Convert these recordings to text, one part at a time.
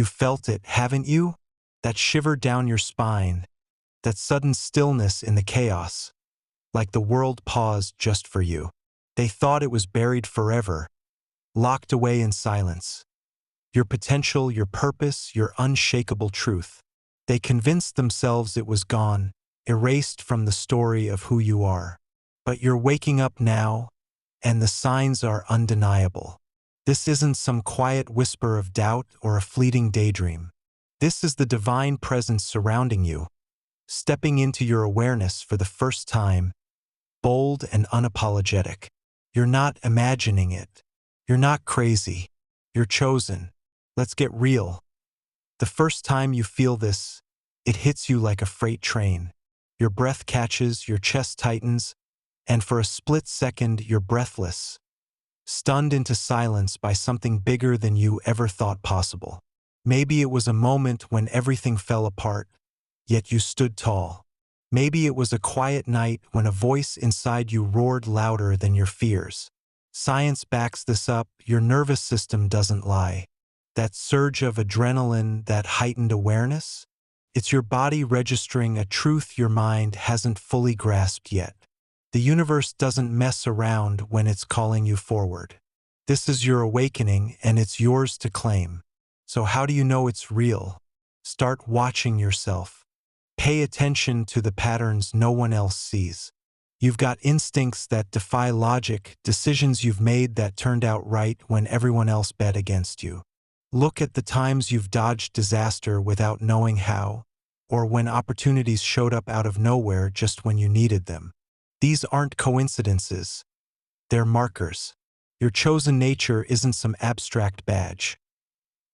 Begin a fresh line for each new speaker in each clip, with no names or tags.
You felt it, haven't you? That shiver down your spine, that sudden stillness in the chaos, like the world paused just for you. They thought it was buried forever, locked away in silence. Your potential, your purpose, your unshakable truth. They convinced themselves it was gone, erased from the story of who you are. But you're waking up now, and the signs are undeniable. This isn't some quiet whisper of doubt or a fleeting daydream. This is the divine presence surrounding you, stepping into your awareness for the first time, bold and unapologetic. You're not imagining it. You're not crazy. You're chosen. Let's get real. The first time you feel this, it hits you like a freight train. Your breath catches, your chest tightens, and for a split second you're breathless, stunned into silence by something bigger than you ever thought possible. Maybe it was a moment when everything fell apart, yet you stood tall. Maybe it was a quiet night when a voice inside you roared louder than your fears. Science backs this up, your nervous system doesn't lie. That surge of adrenaline, that heightened awareness, it's your body registering a truth your mind hasn't fully grasped yet. The universe doesn't mess around when it's calling you forward. This is your awakening, and it's yours to claim. So how do you know it's real? Start watching yourself. Pay attention to the patterns no one else sees. You've got instincts that defy logic, decisions you've made that turned out right when everyone else bet against you. Look at the times you've dodged disaster without knowing how, or when opportunities showed up out of nowhere just when you needed them. These aren't coincidences. They're markers. Your chosen nature isn't some abstract badge.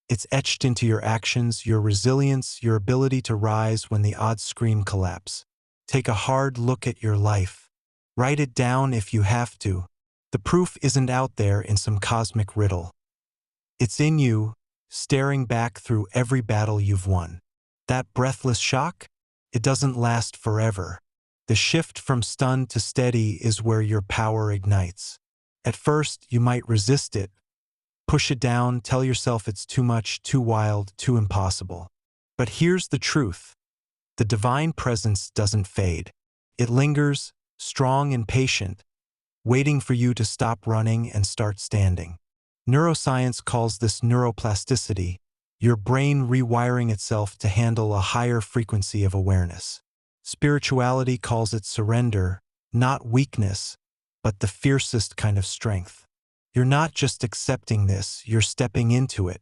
It's etched into your actions, your resilience, your ability to rise when the odds scream collapse. Take a hard look at your life. Write it down if you have to. The proof isn't out there in some cosmic riddle. It's in you, staring back through every battle you've won. That breathless shock? It doesn't last forever. The shift from stunned to steady is where your power ignites. At first, you might resist it, push it down, tell yourself it's too much, too wild, too impossible. But here's the truth. The divine presence doesn't fade. It lingers, strong and patient, waiting for you to stop running and start standing. Neuroscience calls this neuroplasticity, your brain rewiring itself to handle a higher frequency of awareness. Spirituality calls it surrender, not weakness, but the fiercest kind of strength. You're not just accepting this, you're stepping into it.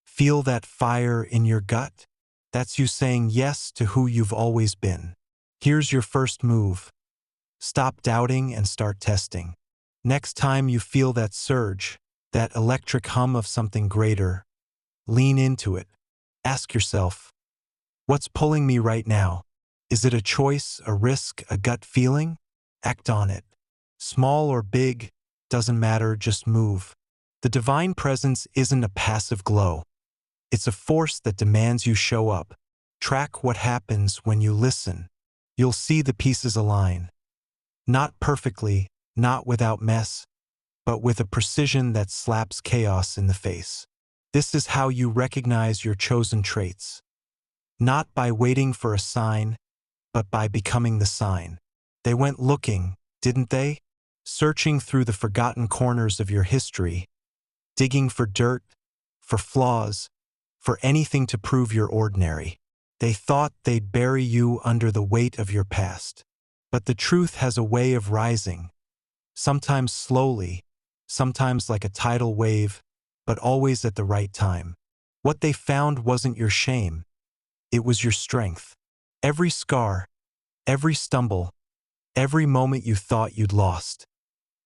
Feel that fire in your gut? That's you saying yes to who you've always been. Here's your first move. Stop doubting and start testing. Next time you feel that surge, that electric hum of something greater, lean into it. Ask yourself, what's pulling me right now? Is it a choice, a risk, a gut feeling? Act on it. Small or big, doesn't matter, just move. The divine presence isn't a passive glow. It's a force that demands you show up. Track what happens when you listen. You'll see the pieces align. Not perfectly, not without mess, but with a precision that slaps chaos in the face. This is how you recognize your chosen traits. Not by waiting for a sign, but by becoming the sign. They went looking, didn't they? Searching through the forgotten corners of your history, digging for dirt, for flaws, for anything to prove you're ordinary. They thought they'd bury you under the weight of your past. But the truth has a way of rising, sometimes slowly, sometimes like a tidal wave, but always at the right time. What they found wasn't your shame, it was your strength. Every scar, every stumble, every moment you thought you'd lost.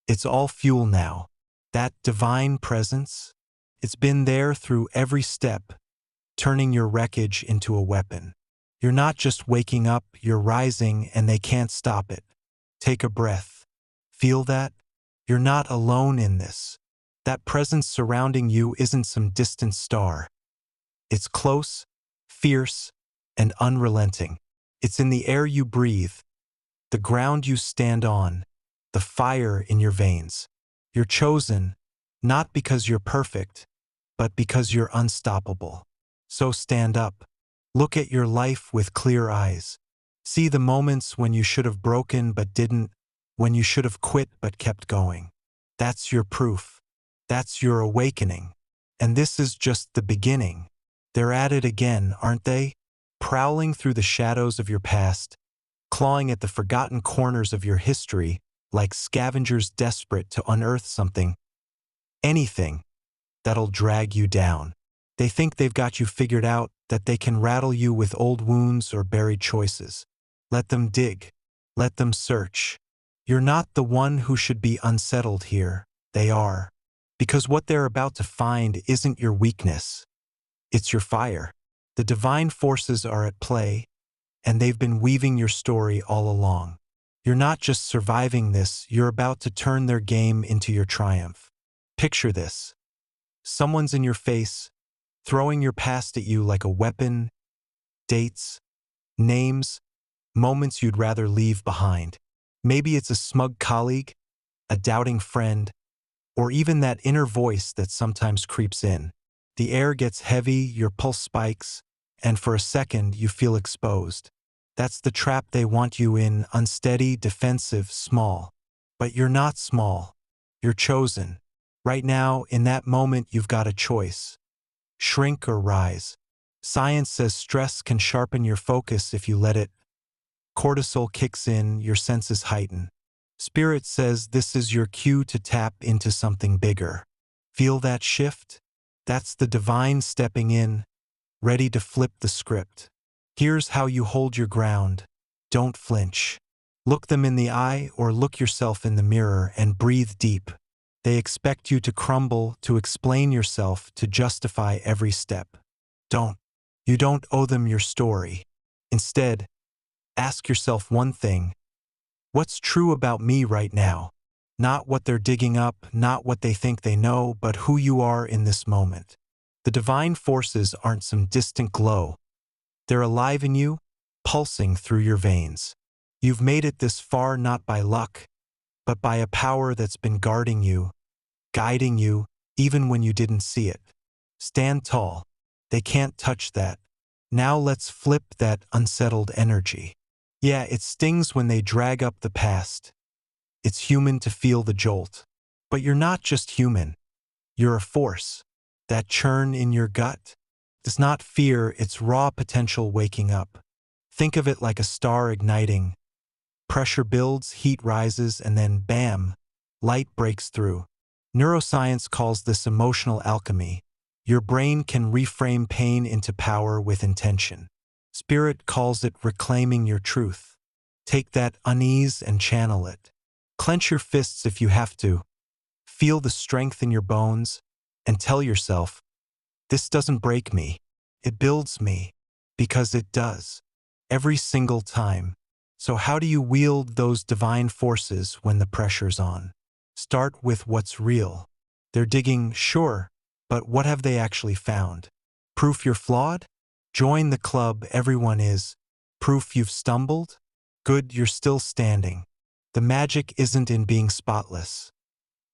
It's all fuel now. That divine presence, it's been there through every step, turning your wreckage into a weapon. You're not just waking up, you're rising, and they can't stop it. Take a breath. Feel that? You're not alone in this. That presence surrounding you isn't some distant star. It's close, fierce, and unrelenting. It's in the air you breathe, the ground you stand on, the fire in your veins. You're chosen, not because you're perfect, but because you're unstoppable. So stand up. Look at your life with clear eyes. See the moments when you should have broken but didn't, when you should have quit but kept going. That's your proof. That's your awakening. And this is just the beginning. They're at it again, aren't they? Prowling through the shadows of your past, clawing at the forgotten corners of your history, like scavengers desperate to unearth something, anything, that'll drag you down. They think they've got you figured out, that they can rattle you with old wounds or buried choices. Let them dig. Let them search. You're not the one who should be unsettled here. They are. Because what they're about to find isn't your weakness. It's your fire. The divine forces are at play, and they've been weaving your story all along. You're not just surviving this, you're about to turn their game into your triumph. Picture this. Someone's in your face, throwing your past at you like a weapon, dates, names, moments you'd rather leave behind. Maybe it's a smug colleague, a doubting friend, or even that inner voice that sometimes creeps in. The air gets heavy, your pulse spikes, and for a second you feel exposed. That's the trap they want you in, unsteady, defensive, small. But you're not small. You're chosen. Right now, in that moment, you've got a choice. Shrink or rise. Science says stress can sharpen your focus if you let it. Cortisol kicks in, your senses heighten. Spirit says this is your cue to tap into something bigger. Feel that shift? That's the divine stepping in, ready to flip the script. Here's how you hold your ground. Don't flinch. Look them in the eye or look yourself in the mirror and breathe deep. They expect you to crumble, to explain yourself, to justify every step. Don't. You don't owe them your story. Instead, ask yourself one thing. What's true about me right now? Not what they're digging up, not what they think they know, but who you are in this moment. The divine forces aren't some distant glow. They're alive in you, pulsing through your veins. You've made it this far not by luck, but by a power that's been guarding you, guiding you, even when you didn't see it. Stand tall. They can't touch that. Now let's flip that unsettled energy. Yeah, it stings when they drag up the past. It's human to feel the jolt. But you're not just human. You're a force. That churn in your gut. It's not fear, it's raw potential waking up. Think of it like a star igniting. Pressure builds, heat rises, and then bam, light breaks through. Neuroscience calls this emotional alchemy. Your brain can reframe pain into power with intention. Spirit calls it reclaiming your truth. Take that unease and channel it. Clench your fists if you have to. Feel the strength in your bones, and tell yourself, this doesn't break me. It builds me. Because it does. Every single time. So how do you wield those divine forces when the pressure's on? Start with what's real. They're digging, sure, but what have they actually found? Proof you're flawed? Join the club, everyone is. Proof you've stumbled? Good, you're still standing. The magic isn't in being spotless.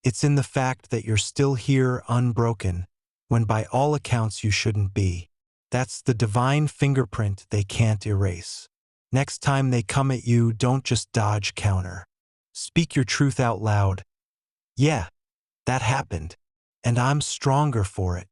It's in the fact that you're still here unbroken, when by all accounts you shouldn't be. That's the divine fingerprint they can't erase. Next time they come at you, don't just dodge, counter. Speak your truth out loud. Yeah, that happened, and I'm stronger for it.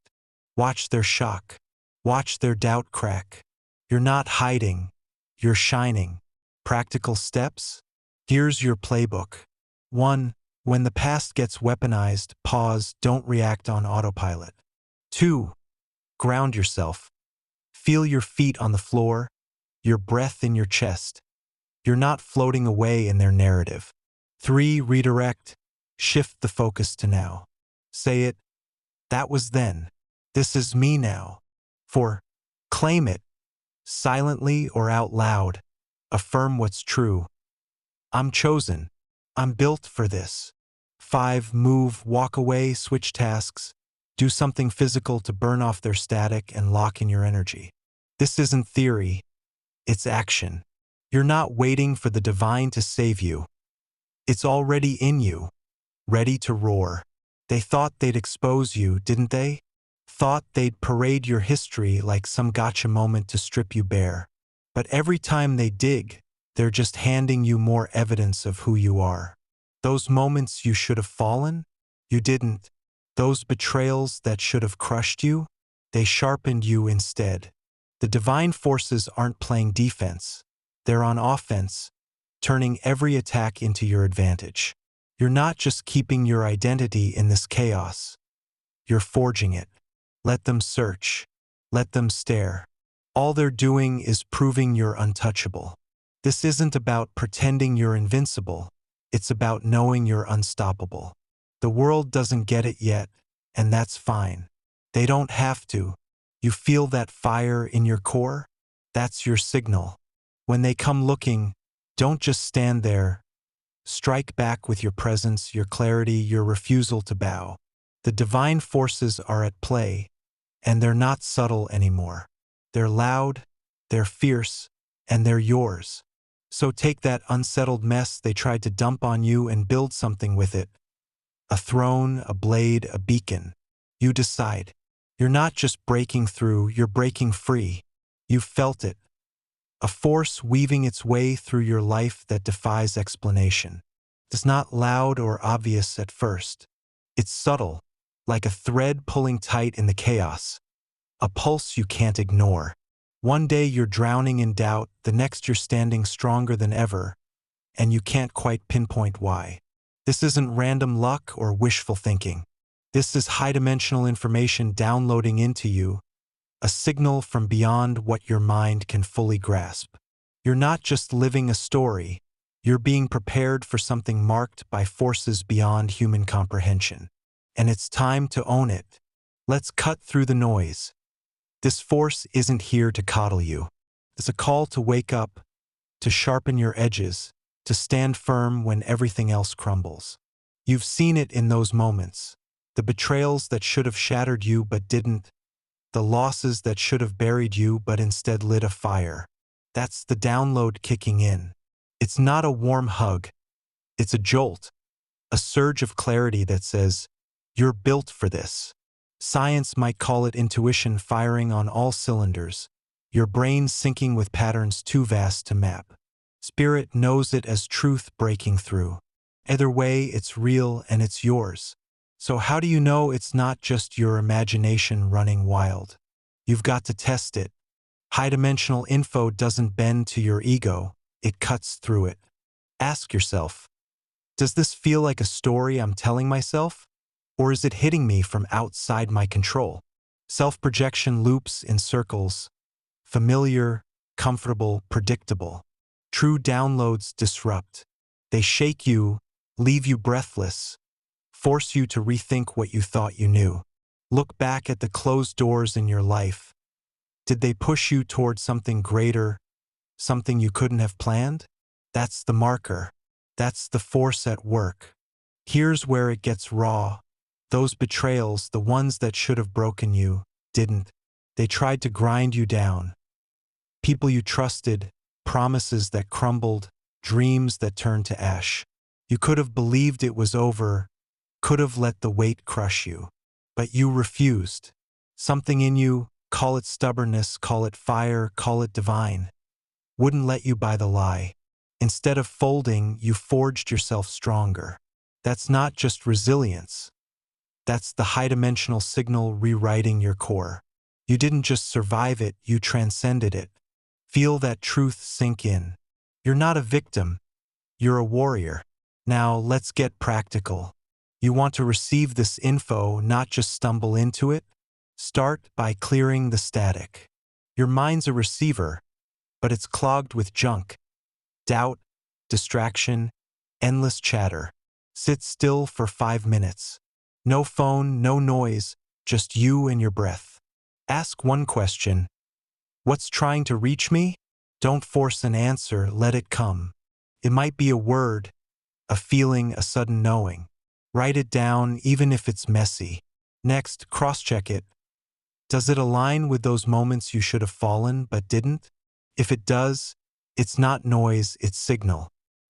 Watch their shock. Watch their doubt crack. You're not hiding. You're shining. Practical steps? Here's your playbook. 1. When the past gets weaponized, pause, don't react on autopilot. 2. Ground yourself. Feel your feet on the floor, your breath in your chest. You're not floating away in their narrative. 3. Redirect. Shift the focus to now. Say it, that was then. This is me now. 4. Claim it, silently or out loud. Affirm what's true. I'm chosen. I'm built for this. 5. Move, walk away, switch tasks. Do something physical to burn off their static and lock in your energy. This isn't theory. It's action. You're not waiting for the divine to save you. It's already in you, ready to roar. They thought they'd expose you, didn't they? thought they'd parade your history like some gotcha moment to strip you bare. But every time they dig, they're just handing you more evidence of who you are. Those moments you should have fallen, you didn't. Those betrayals that should have crushed you, they sharpened you instead. The divine forces aren't playing defense. They're on offense, turning every attack into your advantage. You're not just keeping your identity in this chaos. You're forging it. Let them search. Let them stare. All they're doing is proving you're untouchable. This isn't about pretending you're invincible. It's about knowing you're unstoppable. The world doesn't get it yet, and that's fine. They don't have to. You feel that fire in your core? That's your signal. When they come looking, don't just stand there. Strike back with your presence, your clarity, your refusal to bow. The divine forces are at play, and they're not subtle anymore. They're loud, they're fierce, and they're yours. So take that unsettled mess they tried to dump on you and build something with it. A throne, a blade, a beacon. You decide. You're not just breaking through, you're breaking free. You've felt it. A force weaving its way through your life that defies explanation. It's not loud or obvious at first. It's subtle, like a thread pulling tight in the chaos. A pulse you can't ignore. One day you're drowning in doubt, the next you're standing stronger than ever, and you can't quite pinpoint why. This isn't random luck or wishful thinking. This is high-dimensional information downloading into you, a signal from beyond what your mind can fully grasp. You're not just living a story, you're being prepared for something marked by forces beyond human comprehension. And it's time to own it. Let's cut through the noise. This force isn't here to coddle you. It's a call to wake up, to sharpen your edges, to stand firm when everything else crumbles. You've seen it in those moments. The betrayals that should have shattered you but didn't. The losses that should have buried you but instead lit a fire. That's the download kicking in. It's not a warm hug. It's a jolt. A surge of clarity that says, you're built for this. Science might call it intuition firing on all cylinders, your brain syncing with patterns too vast to map. Spirit knows it as truth breaking through. Either way, it's real and it's yours. So how do you know it's not just your imagination running wild? You've got to test it. High-dimensional info doesn't bend to your ego, it cuts through it. Ask yourself, does this feel like a story I'm telling myself? Or is it hitting me from outside my control? Self-projection loops in circles. Familiar, comfortable, predictable. True downloads disrupt. They shake you, leave you breathless, force you to rethink what you thought you knew. Look back at the closed doors in your life. Did they push you toward something greater, something you couldn't have planned? That's the marker. That's the force at work. Here's where it gets raw. Those betrayals, the ones that should have broken you, didn't. They tried to grind you down. People you trusted, promises that crumbled, dreams that turned to ash. You could have believed it was over, could have let the weight crush you. But you refused. Something in you, call it stubbornness, call it fire, call it divine, wouldn't let you buy the lie. Instead of folding, you forged yourself stronger. That's not just resilience. That's the high-dimensional signal rewriting your core. You didn't just survive it, you transcended it. Feel that truth sink in. You're not a victim. You're a warrior. Now let's get practical. You want to receive this info, not just stumble into it? Start by clearing the static. Your mind's a receiver, but it's clogged with junk. Doubt, distraction, endless chatter. Sit still for 5 minutes. No phone, no noise, just you and your breath. Ask one question. What's trying to reach me? Don't force an answer, let it come. It might be a word, a feeling, a sudden knowing. Write it down, even if it's messy. Next, cross-check it. Does it align with those moments you should have fallen but didn't? If it does, it's not noise, it's signal.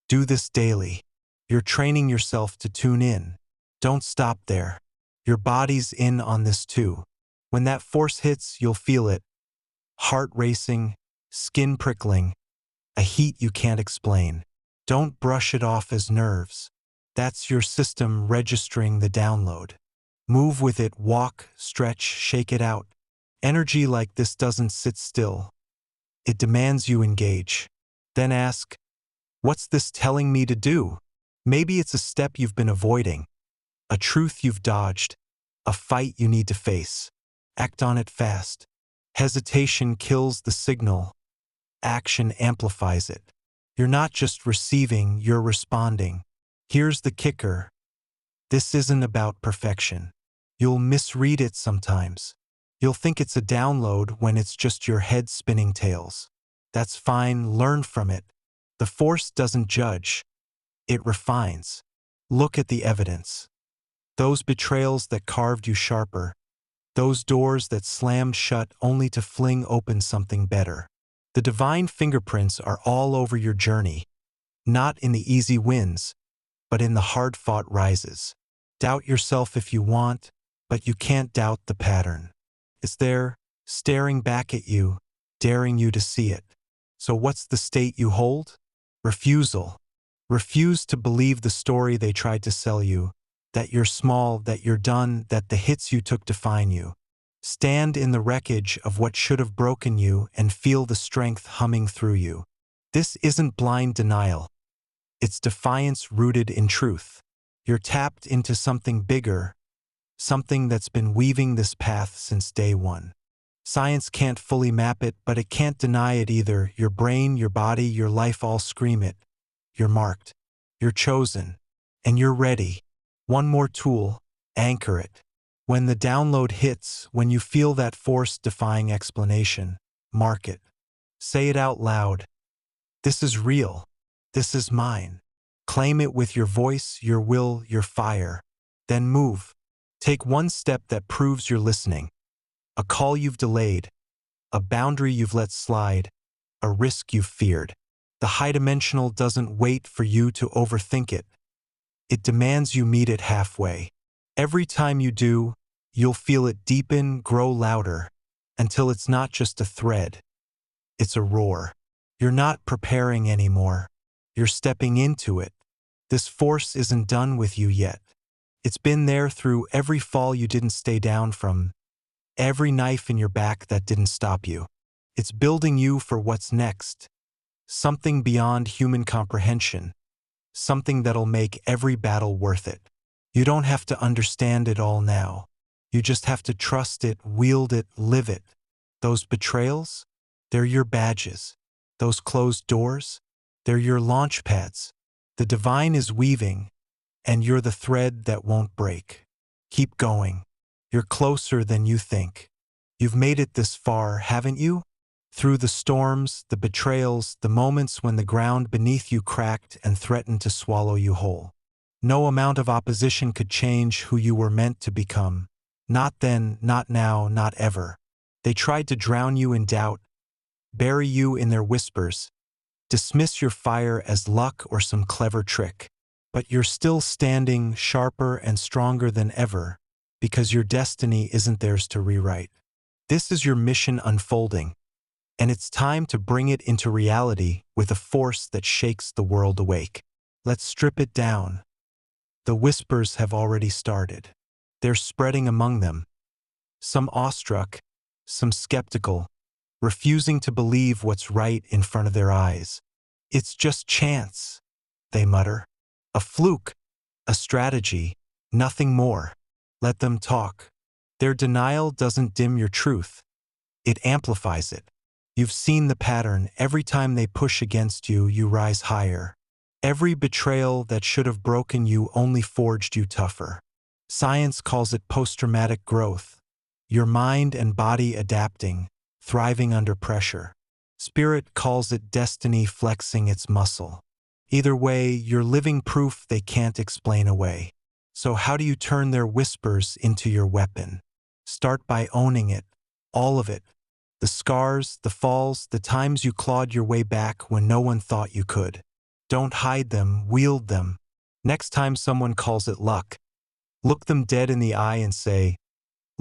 Do this daily. You're training yourself to tune in. Don't stop there. Your body's in on this too. When that force hits, you'll feel it. Heart racing, skin prickling, a heat you can't explain. Don't brush it off as nerves. That's your system registering the download. Move with it, walk, stretch, shake it out. Energy like this doesn't sit still. It demands you engage. Then ask, what's this telling me to do? Maybe it's a step you've been avoiding, a truth you've dodged, a fight you need to face. Act on it fast. Hesitation kills the signal. Action amplifies it. You're not just receiving, you're responding. Here's the kicker. This isn't about perfection. You'll misread it sometimes. You'll think it's a download when it's just your head spinning tales. That's fine, learn from it. The force doesn't judge. It refines. Look at the evidence. Those betrayals that carved you sharper. Those doors that slammed shut only to fling open something better. The divine fingerprints are all over your journey. Not in the easy wins, but in the hard-fought rises. Doubt yourself if you want, but you can't doubt the pattern. It's there, staring back at you, daring you to see it. So what's the state you hold? Refusal. Refuse to believe the story they tried to sell you, that you're small, that you're done, that the hits you took define you. Stand in the wreckage of what should have broken you and feel the strength humming through you. This isn't blind denial. It's defiance rooted in truth. You're tapped into something bigger, something that's been weaving this path since day one. Science can't fully map it, but it can't deny it either. Your brain, your body, your life all scream it. You're marked. You're chosen. And you're ready. One more tool. Anchor it. When the download hits, when you feel that force-defying explanation, mark it. Say it out loud. This is real. This is mine. Claim it with your voice, your will, your fire. Then move. Take one step that proves you're listening. A call you've delayed. A boundary you've let slide. A risk you've feared. The high dimensional doesn't wait for you to overthink it. It demands you meet it halfway. Every time you do, you'll feel it deepen, grow louder, until it's not just a thread. It's a roar. You're not preparing anymore. You're stepping into it. This force isn't done with you yet. It's been there through every fall you didn't stay down from, every knife in your back that didn't stop you. It's building you for what's next. Something beyond human comprehension. Something that'll make every battle worth it. You don't have to understand it all now. You just have to trust it, wield it, live it. Those betrayals? They're your badges. Those closed doors? They're your launch pads. The divine is weaving, and you're the thread that won't break. Keep going. You're closer than you think. You've made it this far, haven't you? Through the storms, the betrayals, the moments when the ground beneath you cracked and threatened to swallow you whole. No amount of opposition could change who you were meant to become. Not then, not now, not ever. They tried to drown you in doubt, bury you in their whispers, dismiss your fire as luck or some clever trick. But you're still standing sharper and stronger than ever, because your destiny isn't theirs to rewrite. This is your mission unfolding, and it's time to bring it into reality with a force that shakes the world awake. Let's strip it down. The whispers have already started. They're spreading among them. Some awestruck, some skeptical, refusing to believe what's right in front of their eyes. It's just chance, they mutter. A fluke, a strategy, nothing more. Let them talk. Their denial doesn't dim your truth. It amplifies it. You've seen the pattern. Every time they push against you, you rise higher. Every betrayal that should have broken you only forged you tougher. Science calls it post-traumatic growth. Your mind and body adapting, thriving under pressure. Spirit calls it destiny flexing its muscle. Either way, you're living proof they can't explain away. So how do you turn their whispers into your weapon? Start by owning it, all of it. The scars, the falls, the times you clawed your way back when no one thought you could. Don't hide them, wield them. Next time someone calls it luck, look them dead in the eye and say,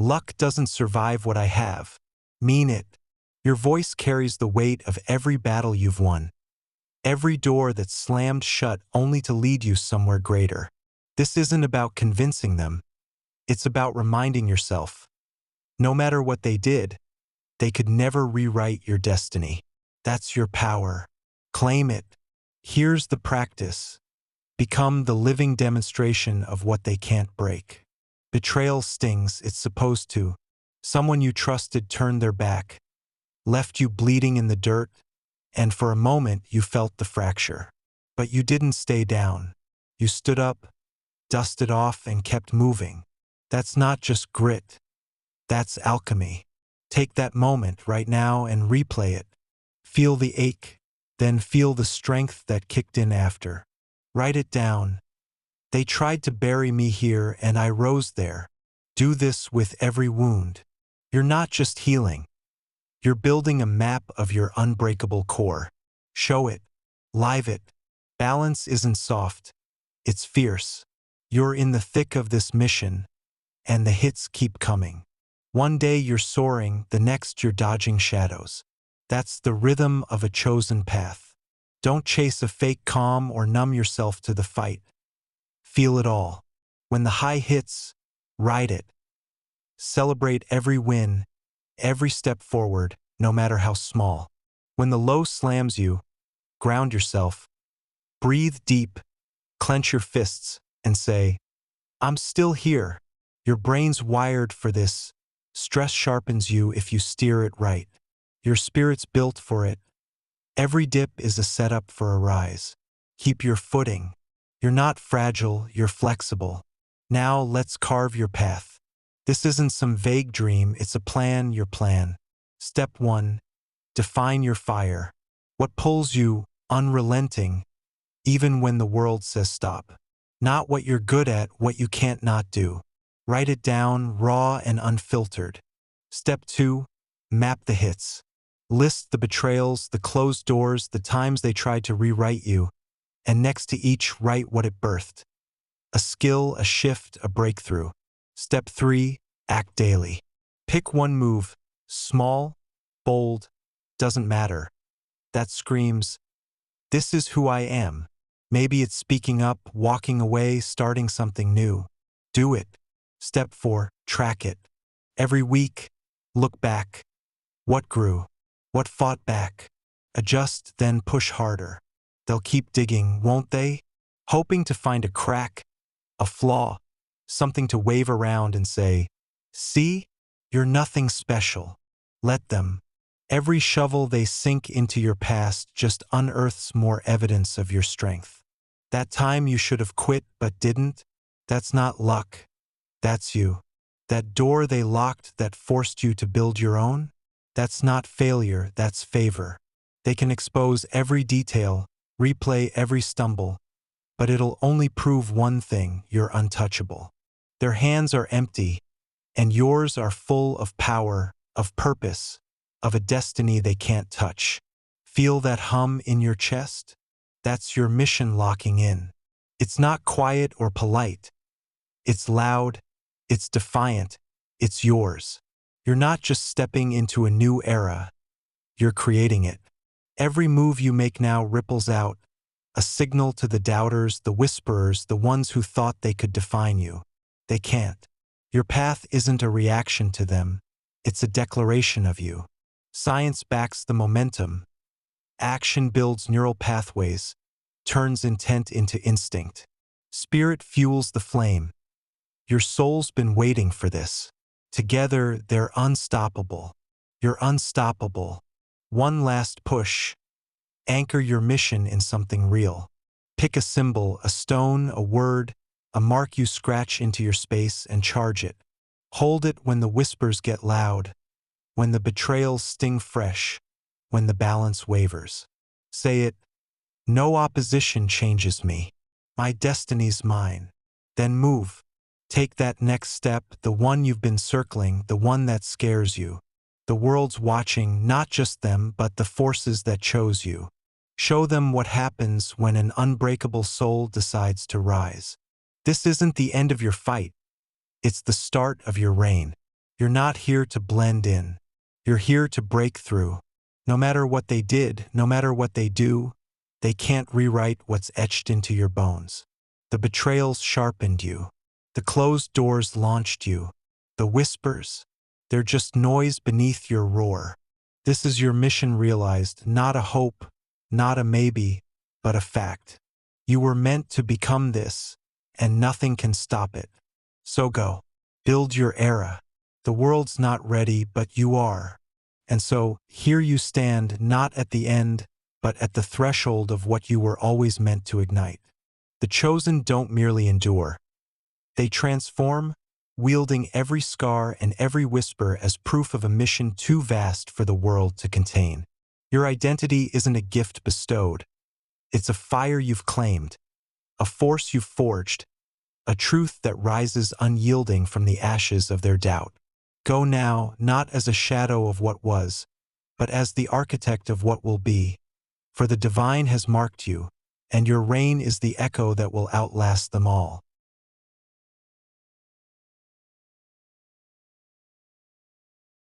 Luck doesn't survive what I have. Mean it. Your voice carries the weight of every battle you've won. Every door that's slammed shut only to lead you somewhere greater. This isn't about convincing them. It's about reminding yourself. No matter what they did, they could never rewrite your destiny. That's your power. Claim it. Here's the practice. Become the living demonstration of what they can't break. Betrayal stings, it's supposed to. Someone you trusted turned their back, left you bleeding in the dirt, and for a moment you felt the fracture. But you didn't stay down. You stood up, dusted off, and kept moving. That's not just grit. That's alchemy. Take that moment right now and replay it. Feel the ache, then feel the strength that kicked in after. Write it down. They tried to bury me here and I rose there. Do this with every wound. You're not just healing. You're building a map of your unbreakable core. Show it. Live it. Balance isn't soft. It's fierce. You're in the thick of this mission, and the hits keep coming. One day you're soaring, the next you're dodging shadows. That's the rhythm of a chosen path. Don't chase a fake calm or numb yourself to the fight. Feel it all. When the high hits, ride it. Celebrate every win, every step forward, no matter how small. When the low slams you, ground yourself. Breathe deep, clench your fists, and say, I'm still here. Your brain's wired for this. Stress sharpens you if you steer it right. Your spirit's built for it. Every dip is a setup for a rise. Keep your footing. You're not fragile, you're flexible. Now let's carve your path. This isn't some vague dream, it's a plan, your plan. Step 1. Define your fire. What pulls you, unrelenting, even when the world says stop. Not what you're good at, what you can't not do. Write it down, raw and unfiltered. Step 2. Map the hits. List the betrayals, the closed doors, the times they tried to rewrite you, and next to each write what it birthed. A skill, a shift, a breakthrough. Step 3. Act daily. Pick one move, small, bold, doesn't matter. That screams, this is who I am. Maybe it's speaking up, walking away, starting something new. Do it. Step 4. Track it. Every week, look back. What grew? What fought back? Adjust, then push harder. They'll keep digging, won't they? Hoping to find a crack, a flaw, something to wave around and say, see, you're nothing special. Let them. Every shovel they sink into your past just unearths more evidence of your strength. That time you should have quit but didn't, that's not luck. That's you. That door they locked that forced you to build your own, that's not failure, that's favor. They can expose every detail, replay every stumble, but it'll only prove one thing, you're untouchable. Their hands are empty, and yours are full of power, of purpose, of a destiny they can't touch. Feel that hum in your chest? That's your mission locking in. It's not quiet or polite. It's loud, it's defiant, it's yours. You're not just stepping into a new era, you're creating it. Every move you make now ripples out, a signal to the doubters, the whisperers, the ones who thought they could define you. They can't. Your path isn't a reaction to them, it's a declaration of you. Science backs the momentum. Action builds neural pathways, turns intent into instinct. Spirit fuels the flame. Your soul's been waiting for this. Together, they're unstoppable. You're unstoppable. One last push. Anchor your mission in something real. Pick a symbol, a stone, a word, a mark you scratch into your space and charge it. Hold it when the whispers get loud, when the betrayals sting fresh, when the balance wavers. Say it, no opposition changes me. My destiny's mine. Then move. Take that next step, the one you've been circling, the one that scares you. The world's watching, not just them, but the forces that chose you. Show them what happens when an unbreakable soul decides to rise. This isn't the end of your fight. It's the start of your reign. You're not here to blend in. You're here to break through. No matter what they did, no matter what they do, they can't rewrite what's etched into your bones. The betrayals sharpened you. The closed doors launched you. The whispers, they're just noise beneath your roar. This is your mission realized, not a hope, not a maybe, but a fact. You were meant to become this, and nothing can stop it. So go. Build your era. The world's not ready, but you are. And so, here you stand, not at the end, but at the threshold of what you were always meant to ignite. The chosen don't merely endure. They transform, wielding every scar and every whisper as proof of a mission too vast for the world to contain. Your identity isn't a gift bestowed. It's a fire you've claimed, a force you've forged, a truth that rises unyielding from the ashes of their doubt. Go now, not as a shadow of what was, but as the architect of what will be. For the divine has marked you, and your reign is the echo that will outlast them all.